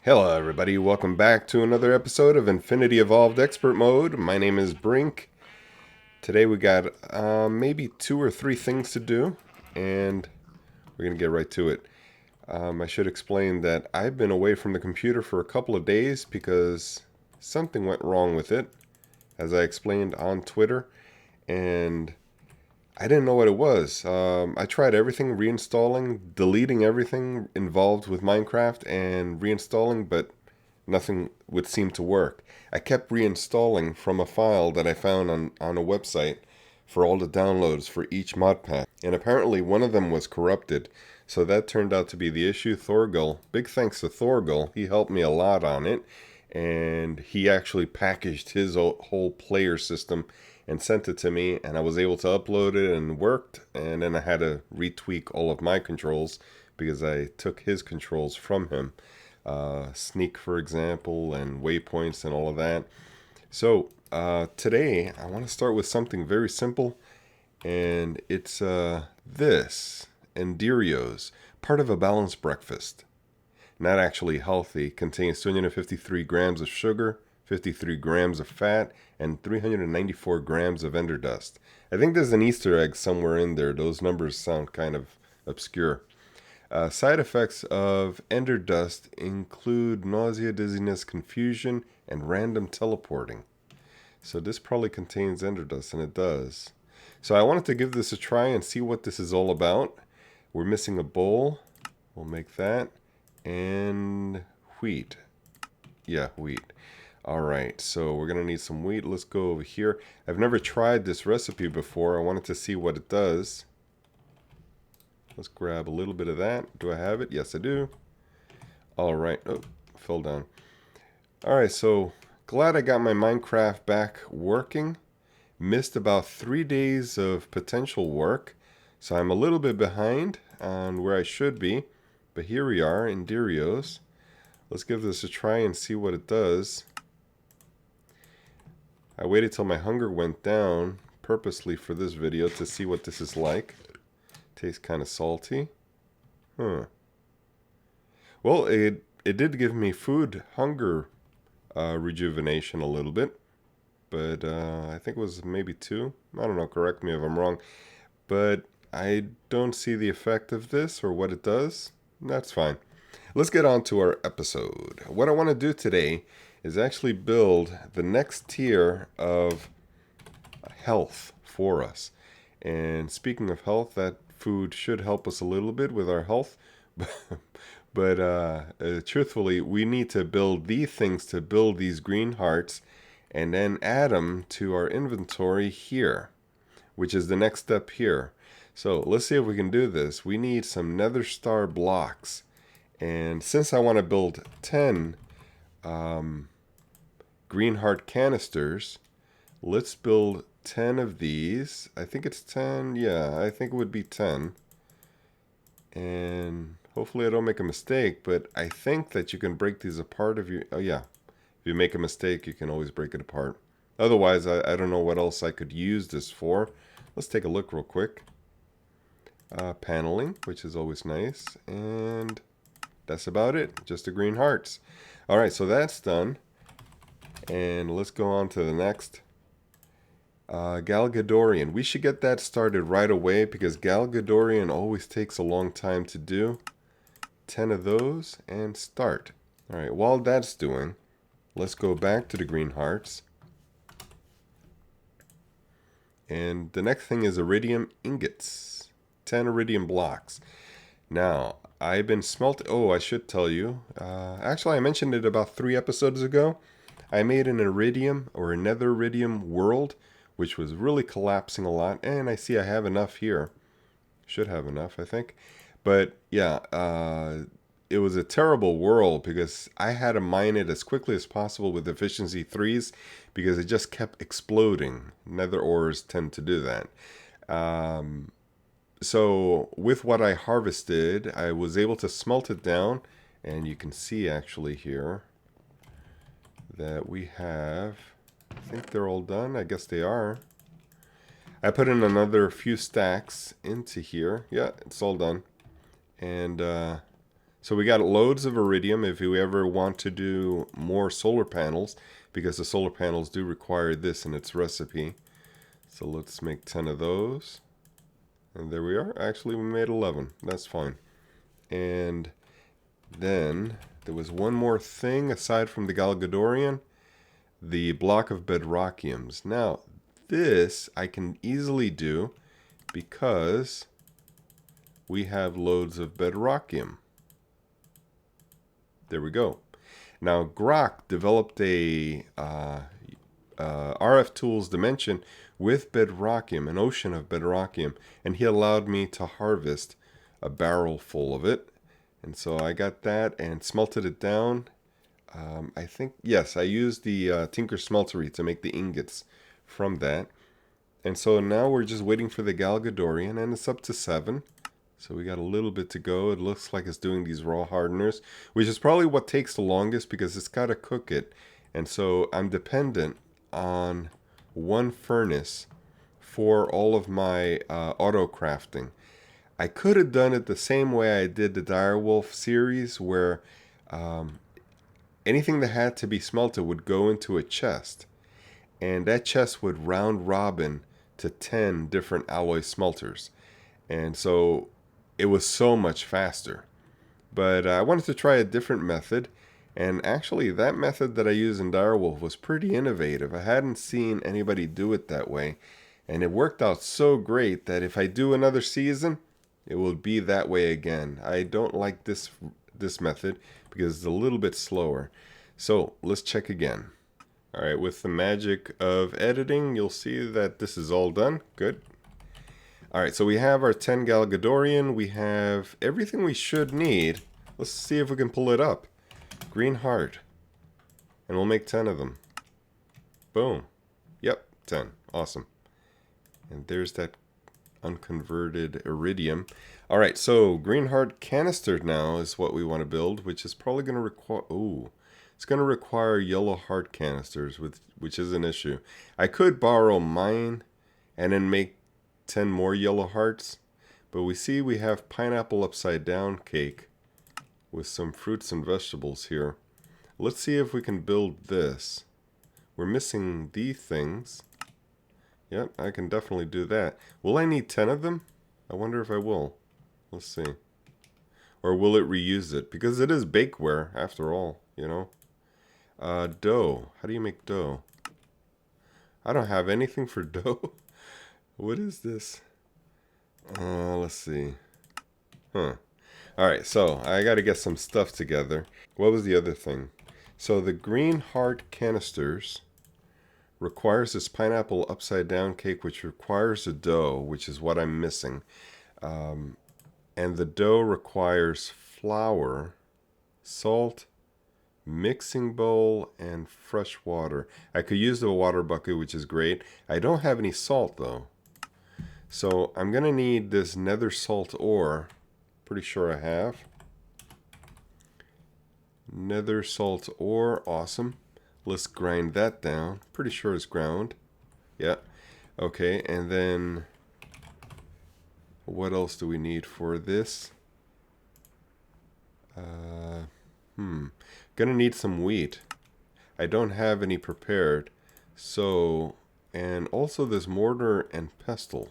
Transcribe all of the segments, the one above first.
Hello everybody, welcome back to another episode of Infinity Evolved Expert Mode. My name is Brink. Today we got maybe 2 or 3 things to do, and we're going to get right to it. I should explain that I've been away from the computer for a couple of days because something went wrong with it, as I explained on Twitter, and I didn't know what it was. I tried everything, reinstalling, deleting everything involved with Minecraft, and reinstalling, but nothing would seem to work. I kept reinstalling from a file that I found on a website for all the downloads for each mod pack, and apparently one of them was corrupted. So that turned out to be the issue. Thorgal, big thanks to Thorgal, he helped me a lot on it, and he actually packaged his whole player system and sent it to me, and I was able to upload it and it worked, and then I had to retweak all of my controls because I took his controls from him. Sneak, for example, and waypoints and all of that. So today I want to start with something very simple, and it's this, Enderios, part of a balanced breakfast. Not actually healthy, contains 253 grams of sugar, 53 grams of fat, and 394 grams of ender dust. I think there's an Easter egg somewhere in there. Those numbers sound kind of obscure. Side effects of ender dust include nausea, dizziness, confusion, and random teleporting. So this probably contains ender dust, and it does. So I wanted to give this a try and see what this is all about. We're missing a bowl. We'll make that. And wheat. Yeah, wheat. Alright, so we're going to need some wheat. Let's go over here. I've never tried this recipe before. I wanted to see what it does. Let's grab a little bit of that. Do I have it? Yes, I do. Alright. Oh, fell down. Alright, so glad I got my Minecraft back working. Missed about 3 days of potential work, so I'm a little bit behind on where I should be. But here we are in Enderios. Let's give this a try and see what it does. I waited till my hunger went down purposely for this video to see what this is like. Tastes kind of salty. Huh. Well, it did give me food hunger rejuvenation a little bit. But I think it was maybe 2. I don't know, correct me if I'm wrong. But I don't see the effect of this or what it does. That's fine. Let's get on to our episode. What I want to do today is actually build the next tier of health for us. And speaking of health, that food should help us a little bit with our health. But truthfully, we need to build these things to build these green hearts and then add them to our inventory here, which is the next step here. So let's see if we can do this. We need some nether star blocks. And since I want to build 10 green heart canisters, let's build 10 of these. I think it's 10. Yeah, I think it would be 10. And hopefully I don't make a mistake, but I think that you can break these apart if you... Oh yeah, if you make a mistake, you can always break it apart. Otherwise, I don't know what else I could use this for. Let's take a look real quick. Paneling, which is always nice. And that's about it. Just the green hearts. Alright, so that's done. And let's go on to the next. Galgadorian. We should get that started right away because Galgadorian always takes a long time to do. 10 of those and start. Alright, while that's doing, let's go back to the green hearts. And the next thing is iridium ingots. 10 iridium blocks. Now, I've been smelting... Oh, I should tell you. Actually, I mentioned it about 3 episodes ago. I made an iridium or a nether iridium world, which was really collapsing a lot. And I see I have enough here. Should have enough, I think. But, yeah, it was a terrible world because I had to mine it as quickly as possible with efficiency 3s because it just kept exploding. Nether ores tend to do that. So with what I harvested, I was able to smelt it down, and you can see actually here that we have, I think they're all done. I guess they are. I put in another few stacks into here. Yeah, it's all done. And So we got loads of iridium if you ever want to do more solar panels, because the solar panels do require this in its recipe. So let's make 10 of those. And there we are. Actually, we made 11. That's fine. And then there was one more thing aside from the Galgadorian, the block of bedrockiums. Now, this I can easily do because we have loads of bedrockium. There we go. Now, Grok developed a RF Tools dimension with bedrockium, an ocean of bedrockium, and he allowed me to harvest a barrel full of it. And so I got that and smelted it down. I think, yes, I used the Tinker Smeltery to make the ingots from that. And so now we're just waiting for the Galgadorian, and it's up to 7. So we got a little bit to go. It looks like it's doing these raw hardeners, which is probably what takes the longest because it's got to cook it. And so I'm dependent on one furnace for all of my auto crafting. I could have done it the same way I did the Direwolf series, where anything that had to be smelted would go into a chest. And that chest would round robin to 10 different alloy smelters. And so it was so much faster. But I wanted to try a different method. And actually, that method that I used in Direwolf was pretty innovative. I hadn't seen anybody do it that way. And it worked out so great that if I do another season, it will be that way again. I don't like this method because it's a little bit slower. So let's check again. Alright, with the magic of editing, you'll see that this is all done. Good. Alright, so we have our 10 Galgadorian. We have everything we should need. Let's see if we can pull it up. Green heart. And we'll make 10 of them. Boom. Yep, 10. Awesome. And there's that unconverted iridium. Alright, so green heart canister now is what we want to build, which is probably going to require... Ooh. It's going to require yellow heart canisters, which is an issue. I could borrow mine and then make 10 more yellow hearts, but we see we have pineapple upside down cake with some fruits and vegetables here. Let's see if we can build this. We're missing these things. Yep, I can definitely do that. Will I need 10 of them? I wonder if I will. Let's see. Or will it reuse it? Because it is bakeware, after all, you know. Dough. How do you make dough? I don't have anything for dough. What is this? Let's see. Huh. Alright, so I gotta get some stuff together. What was the other thing? So the green heart canisters requires this pineapple upside down cake, which requires a dough, which is what I'm missing. And the dough requires flour, salt, mixing bowl, and fresh water. I could use the water bucket, which is great. I don't have any salt though. So I'm gonna need this nether salt ore. Pretty sure I have. Nether salt ore, awesome. Let's grind that down. Pretty sure it's ground. Yeah. Okay, and then what else do we need for this? Gonna need some wheat. I don't have any prepared. So, and also this mortar and pestle.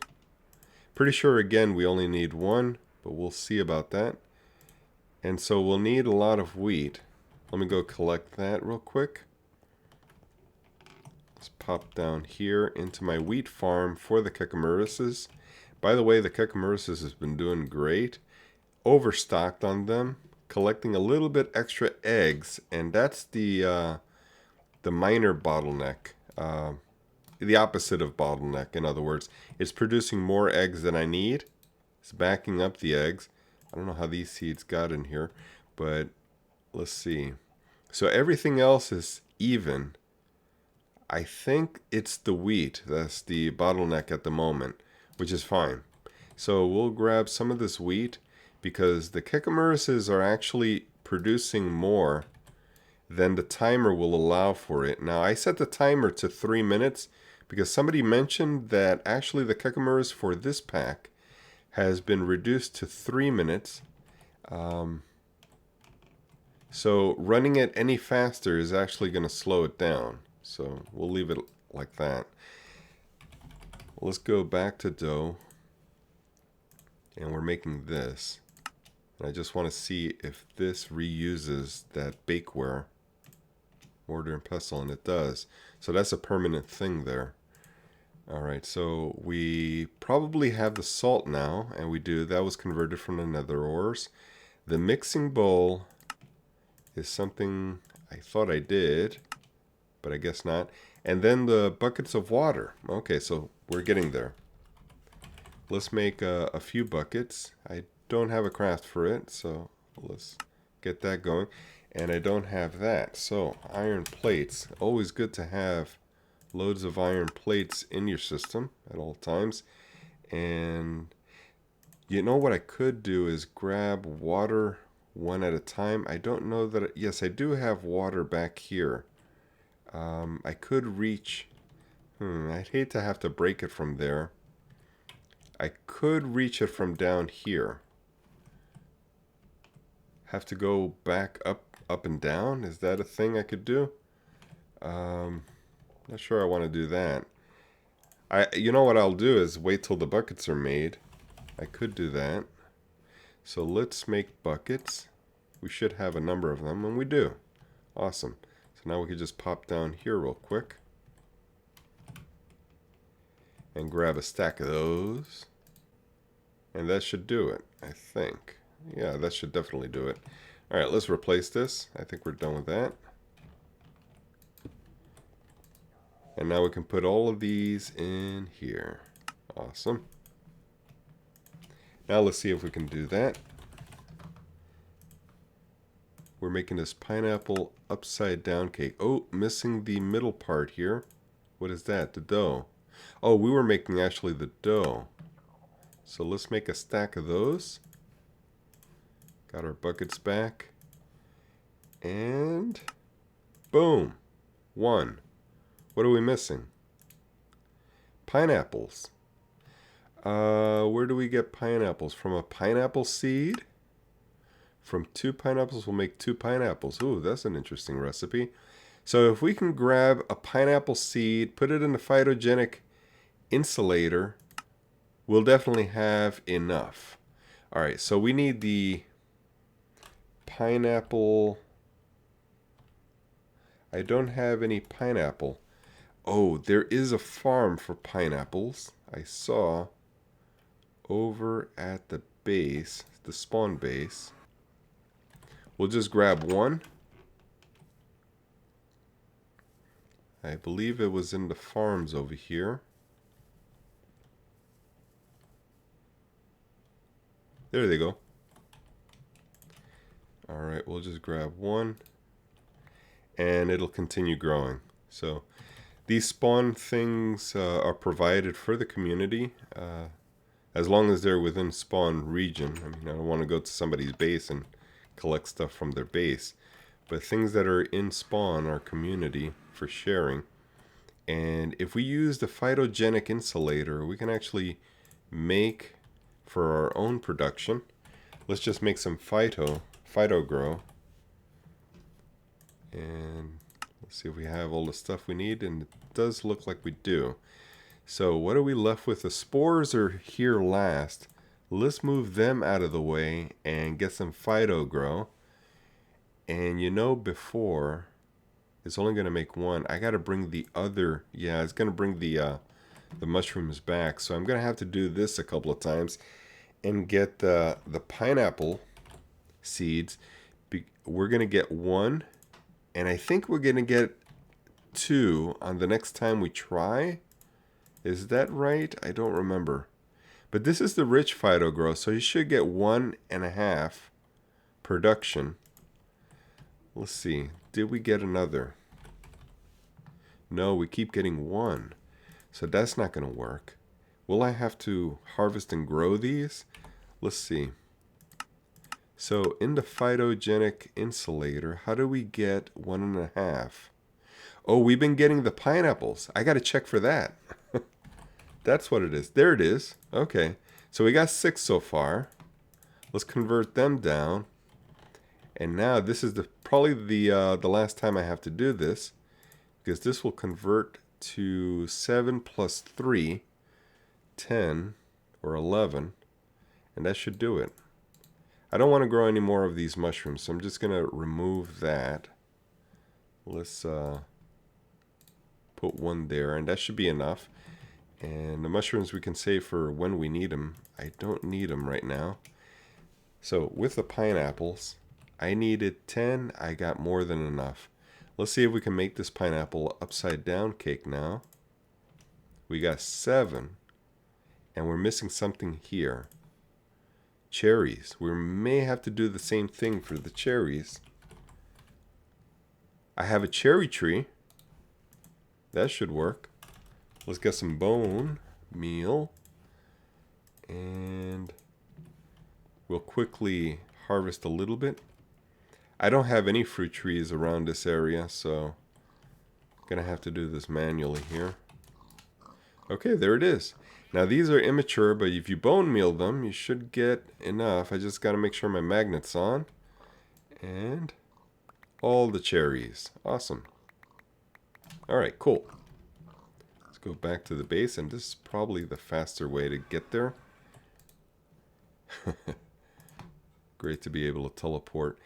Pretty sure again we only need one, but we'll see about that. And so we'll need a lot of wheat. Let me go collect that real quick. Let's pop down here into my wheat farm for the Kekimurises. By the way, the Kekimurises has been doing great. Overstocked on them. Collecting a little bit extra eggs, and that's the minor bottleneck. The opposite of bottleneck, in other words. It's producing more eggs than I need. It's backing up the eggs. I don't know how these seeds got in here, but let's see. So everything else is even. I think it's the wheat that's the bottleneck at the moment, which is fine. So we'll grab some of this wheat because the Kekimurises are actually producing more than the timer will allow for it. Now I set the timer to 3 minutes because somebody mentioned that actually the Kekimuris for this pack has been reduced to 3 minutes. So running it any faster is actually going to slow it down. So we'll leave it like that. Let's go back to dough. And we're making this. And I just want to see if this reuses that bakeware. Mortar and pestle, and it does. So that's a permanent thing there. Alright, so we probably have the salt now, and we do. That was converted from the nether ores. The mixing bowl is something I thought I did, but I guess not. And then the buckets of water. Okay, so we're getting there. Let's make a few buckets. I don't have a craft for it, so let's get that going. And I don't have that. So iron plates, always good to have loads of iron plates in your system at all times. And you know what I could do is grab water one at a time. I don't know that. Yes, I do have water back here. I could reach. I'd hate to have to break it from there. I could reach it from down here. Have to go back up and down? Is that a thing I could do? Not sure I want to do that. You know what I'll do is wait till the buckets are made. I could do that. So let's make buckets. We should have a number of them, and we do. Awesome. So now we can just pop down here real quick. And grab a stack of those. And that should do it, I think. Yeah, that should definitely do it. Alright, let's replace this. I think we're done with that. And now we can put all of these in here. Awesome. Now let's see if we can do that. We're making this pineapple upside down cake. Oh, missing the middle part here. What is that? The dough. Oh, we were making actually the dough. So let's make a stack of those. Got our buckets back. And boom. 1. What are we missing? Pineapples. Where do we get pineapples? From a pineapple seed? From 2 pineapples, we'll make 2 pineapples. Ooh, that's an interesting recipe. So if we can grab a pineapple seed, put it in the phytogenic insulator, we'll definitely have enough. Alright, so we need the pineapple. I don't have any pineapple. Oh, there is a farm for pineapples. I saw over at the base, the spawn base. We'll just grab one. I believe it was in the farms over here. There they go. Alright, we'll just grab one. And it'll continue growing. So these spawn things are provided for the community as long as they're within spawn region. I mean, I don't want to go to somebody's base and collect stuff from their base. But things that are in spawn are community for sharing. And if we use the phytogenic insulator, we can actually make for our own production. Let's just make some phyto grow. And let's see if we have all the stuff we need, and it does look like we do. So what are we left with? The spores are here last. Let's move them out of the way and get some phyto grow. And you know, before it's only going to make one. I got to bring the other. Yeah, it's going to bring the mushrooms back. So I'm going to have to do this a couple of times and get the pineapple seeds. We're going to get 1. And I think we're going to get 2 on the next time we try. Is that right? I don't remember. But this is the rich phyto grow, so you should get 1.5 production. Let's see. Did we get another? No, we keep getting 1. So that's not going to work. Will I have to harvest and grow these? Let's see. So in the phytogenic insulator, how do we get 1.5? Oh, we've been getting the pineapples. I got to check for that. That's what it is. There it is. Okay. So we got 6 so far. Let's convert them down. And now this is the probably the last time I have to do this, because this will convert to 7 plus 3, 10 or 11, and that should do it. I don't want to grow any more of these mushrooms, so I'm just going to remove that. Let's put one there, and that should be enough. And the mushrooms we can save for when we need them. I don't need them right now. So with the pineapples, I needed 10. I got more than enough. Let's see if we can make this pineapple upside down cake now. We got 7. And we're missing something here. Cherries. We may have to do the same thing for the cherries. I have a cherry tree. That should work. Let's get some bone meal. And we'll quickly harvest a little bit. I don't have any fruit trees around this area, so I'm going to have to do this manually here. Okay, there it is. Now these are immature, but if you bone meal them, you should get enough. I just got to make sure my magnet's on. And all the cherries. Awesome. Alright, cool. Let's go back to the base, and this is probably the faster way to get there. Great to be able to teleport.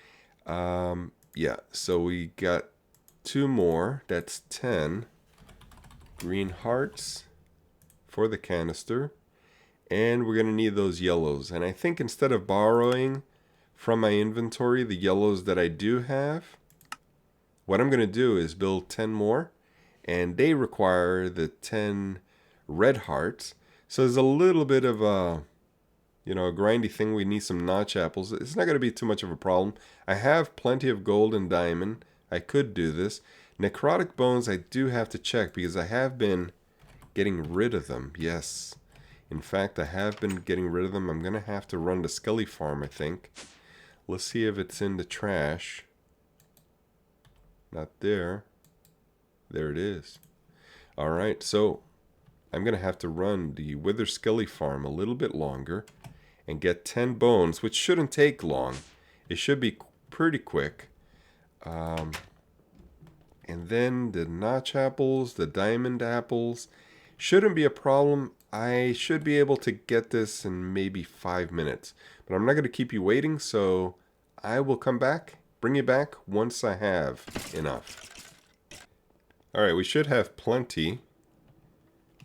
Yeah, so we got 2 more. That's 10 green hearts for the canister. And we're going to need those yellows. And I think instead of borrowing from my inventory the yellows that I do have, what I'm going to do is build 10 more. And they require the 10 red hearts. So there's a little bit of a, a grindy thing. We need some notch apples. It's not going to be too much of a problem. I have plenty of gold and diamond. I could do this. Necrotic bones I do have to check because I have been getting rid of them. Yes. In fact, I have been getting rid of them. I'm going to have to run the Skelly farm, I think. Let's see if it's in the trash. Not there. There it is. Alright, so I'm going to have to run the Wither Skelly farm a little bit longer and get 10 bones, which shouldn't take long. It should be pretty quick. And then the notch apples, the diamond apples, shouldn't be a problem. I should be able to get this in maybe 5 minutes. But I'm not going to keep you waiting, so I will come back, bring you back once I have enough. Alright, we should have plenty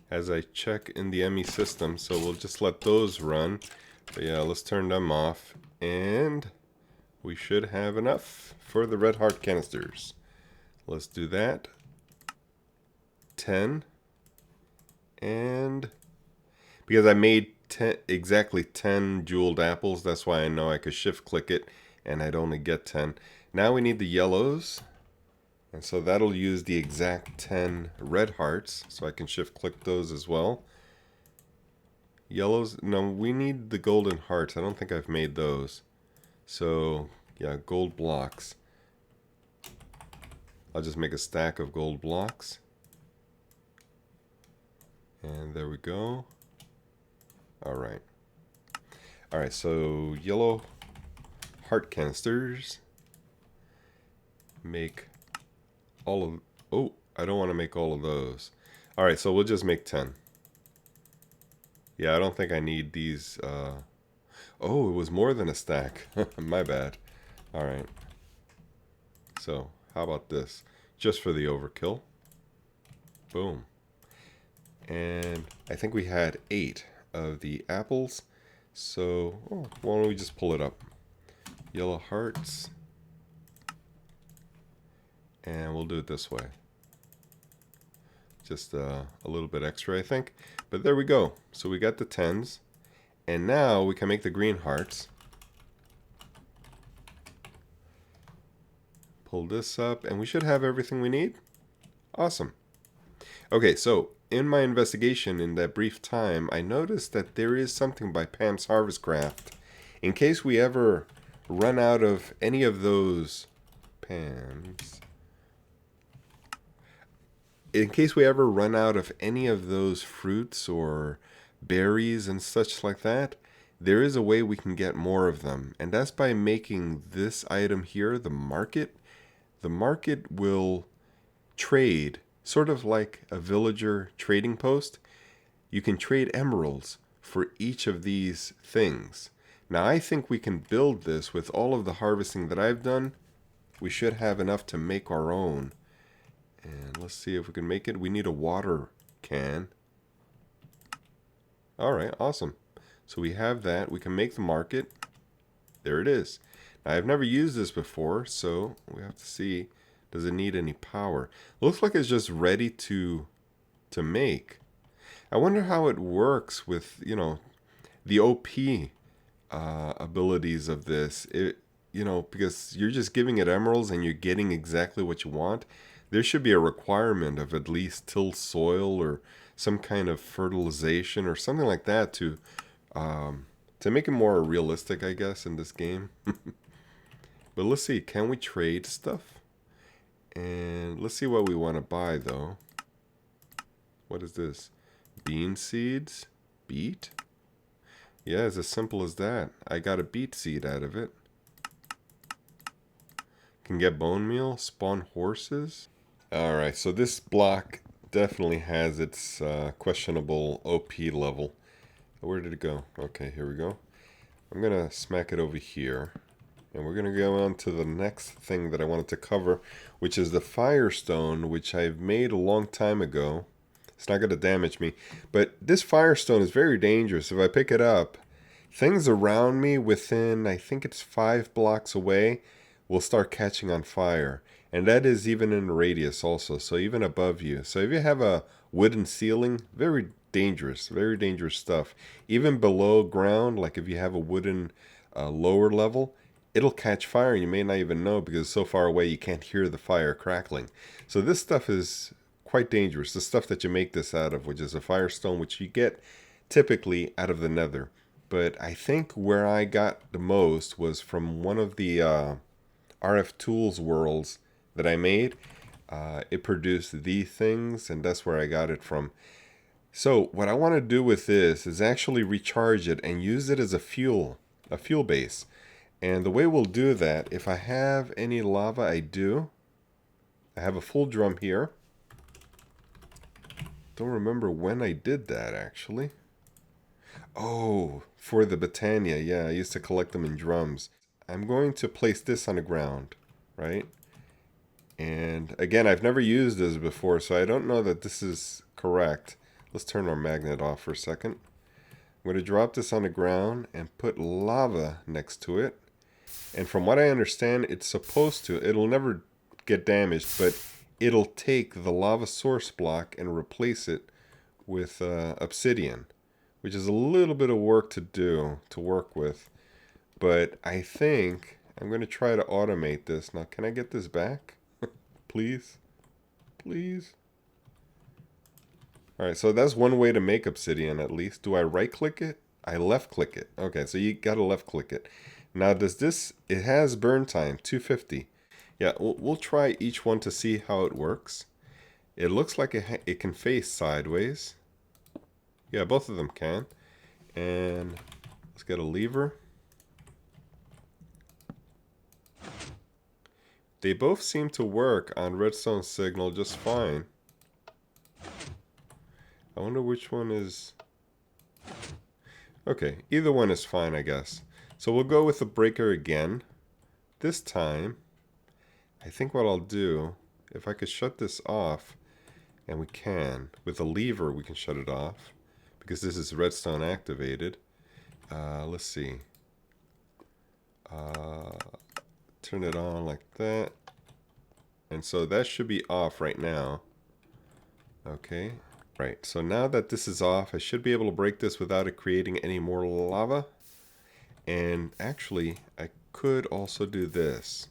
as I check in the ME system, so we'll just let those run. But yeah, let's turn them off, and we should have enough for the red heart canisters. Let's do that. 10. And because I made exactly 10 jeweled apples, that's why I know I could shift click it and I'd only get 10. Now we need the yellows. And so that'll use the exact 10 red hearts, so I can shift click those as well. Yellows, no, we need the golden hearts. I don't think I've made those. So, yeah, gold blocks. I'll just make a stack of gold blocks. And there we go. Alright. Alright, so yellow heart canisters. Make all of... Oh, I don't want to make all of those. Alright, so we'll just make 10. Yeah, I don't think I need these... Oh, it was more than a stack. My bad. Alright. So, how about this? Just for the overkill. Boom. And I think we had 8 of the apples. So, why don't we just pull it up? Yellow hearts. And we'll do it this way. Just a little bit extra, I think. But there we go. So we got the 10s. And now we can make the green hearts. Pull this up, and we should have everything we need. Awesome. Okay, so in my investigation in that brief time, I noticed that there is something by Pam's Harvest Craft. In case we ever run out of any of those Pam's... In case we ever run out of any of those fruits or berries and such like that, there is a way we can get more of them. And that's by making this item here, the market, the market will trade, sort of like a villager trading post. You can trade emeralds for each of these things. Now I think we can build this with all of the harvesting that I've done. We should have enough to make our own. And let's see if we can make it. We need a water can. Alright, awesome. So we have that. We can make the market. There it is. Now, I've never used this before, so we have to see, does it need any power? Looks like it's just ready to make. I wonder how it works with, you know, the OP abilities of this. You know, because you're just giving it emeralds and you're getting exactly what you want. There should be a requirement of at least till soil or some kind of fertilization or something like that to make it more realistic, I guess, in this game. But let's see, can we trade stuff? And let's see what we want to buy, though. What is this? Bean seeds? Beet? Yeah, it's as simple as that. I got a beet seed out of it. Can get bone meal, spawn horses. Alright, so this block definitely has its questionable OP level. Where did it go? Okay, here we go. I'm going to smack it over here. And we're going to go on to the next thing that I wanted to cover, which is the firestone, which I've made a long time ago. It's not going to damage me. But this firestone is very dangerous. If I pick it up, things around me within, I think it's 5 blocks away, will start catching on fire. And that is even in radius also, so even above you. So if you have a wooden ceiling, very dangerous stuff. Even below ground, like if you have a wooden lower level, it'll catch fire and you may not even know because it's so far away you can't hear the fire crackling. So this stuff is quite dangerous. The stuff that you make this out of, which is a firestone, which you get typically out of the nether. But I think where I got the most was from one of the RF Tools worlds that I made. It produced these things, and that's where I got it from. So what I want to do with this is actually recharge it and use it as a fuel base. And the way we'll do that, if I have any lava, I do. I have a full drum here. Don't remember when I did that, actually. Oh, for the Botania. Yeah, I used to collect them in drums. I'm going to place this on the ground, right? And again, I've never used this before, so I don't know that this is correct. Let's turn our magnet off for a second. I'm going to drop this on the ground and put lava next to it. And from what I understand, it's supposed to, it'll never get damaged, but it'll take the lava source block and replace it with obsidian, which is a little bit of work to do, to work with. But I think I'm going to try to automate this. Now, can I get this back? Please? Please? Alright, so that's one way to make obsidian at least. Do I right click it? I left click it. Okay, so you gotta left click it. Now does this, it has burn time, 250. Yeah, we'll try each one to see how it works. It looks like it can face sideways. Yeah, both of them can. And let's get a lever. They both seem to work on redstone signal just fine. I wonder which one is... Okay, either one is fine, I guess. So we'll go with the breaker again. This time, I think what I'll do, if I could shut this off, and we can, with a lever we can shut it off, because this is redstone activated. Let's see. Turn it on like that. And so that should be off right now. Okay. Right, so now that this is off, I should be able to break this without it creating any more lava. And actually, I could also do this,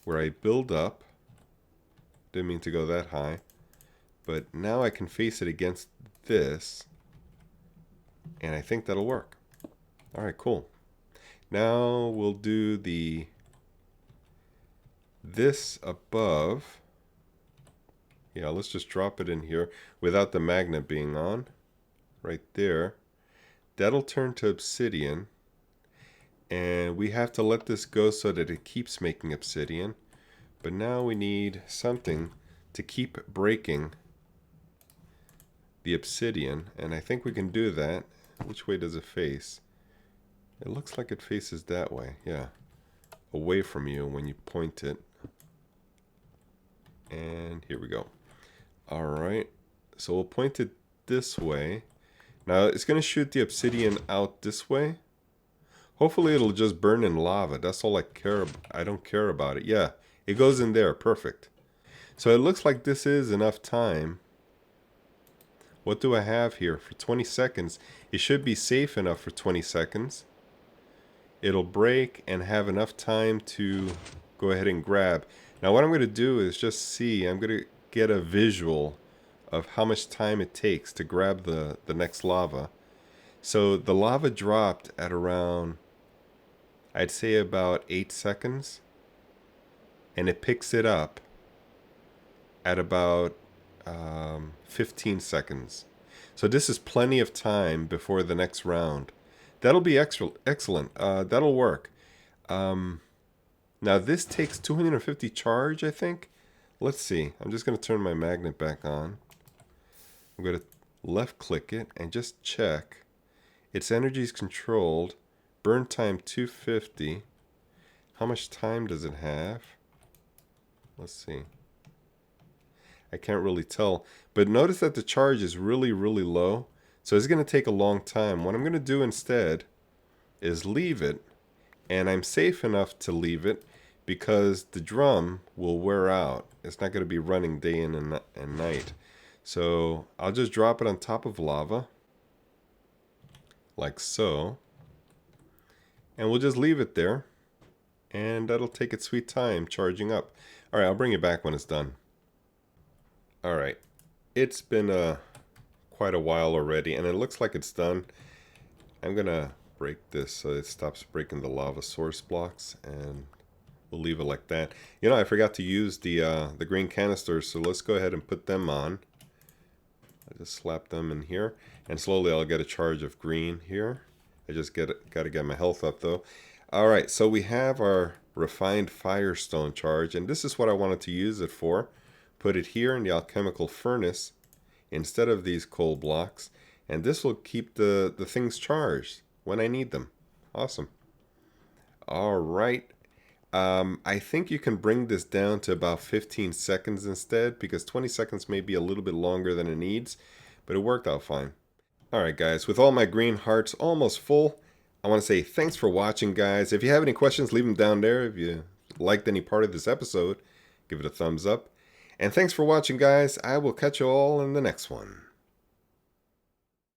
where I build up. Didn't mean to go that high. But now I can face it against this. And I think that'll work. Alright, cool. Now we'll do this above. Yeah, let's just drop it in here without the magnet being on. Right there. That'll turn to obsidian. And we have to let this go so that it keeps making obsidian. But now we need something to keep breaking the obsidian, and I think we can do that. Which way does it face? It looks like it faces that way, yeah. Away from you when you point it. And here we go. Alright, so we'll point it this way. Now it's going to shoot the obsidian out this way. Hopefully it'll just burn in lava. That's all I care about. I don't care about it. Yeah, it goes in there. Perfect. So it looks like this is enough time. What do I have here? For 20 seconds. It should be safe enough for 20 seconds. It'll break and have enough time to go ahead and grab. Now what I'm going to do is just see. I'm going to get a visual of how much time it takes to grab the next lava. So the lava dropped at around, I'd say about 8 seconds. And it picks it up at about 15 seconds. So this is plenty of time before the next round. That'll be excellent. That'll work. Now this takes 250 charge, I think. Let's see. I'm just going to turn my magnet back on. I'm going to left click it and just check. Its energy is controlled. Burn time 250. How much time does it have? Let's see. I can't really tell. But notice that the charge is really, really low. So it's going to take a long time. What I'm going to do instead is leave it. And I'm safe enough to leave it because the drum will wear out. It's not going to be running day in and night. So I'll just drop it on top of lava. Like so. And we'll just leave it there. And that'll take its sweet time charging up. Alright, I'll bring it back when it's done. Alright, it's been quite a while already, and it looks like it's done. I'm going to break this so it stops breaking the lava source blocks, and we'll leave it like that. You know, I forgot to use the green canisters, so let's go ahead and put them on. I just slap them in here, and slowly I'll get a charge of green here. I just got to get my health up, though. Alright, so we have our refined firestone charge, and this is what I wanted to use it for. Put it here in the alchemical furnace instead of these coal blocks, and this will keep the things charged when I need them. Awesome. Alright, I think you can bring this down to about 15 seconds instead, because 20 seconds may be a little bit longer than it needs, but it worked out fine. Alright guys, with all my green hearts almost full, I want to say thanks for watching, guys. If you have any questions, leave them down there. If you liked any part of this episode, give it a thumbs up. And thanks for watching, guys. I will catch you all in the next one.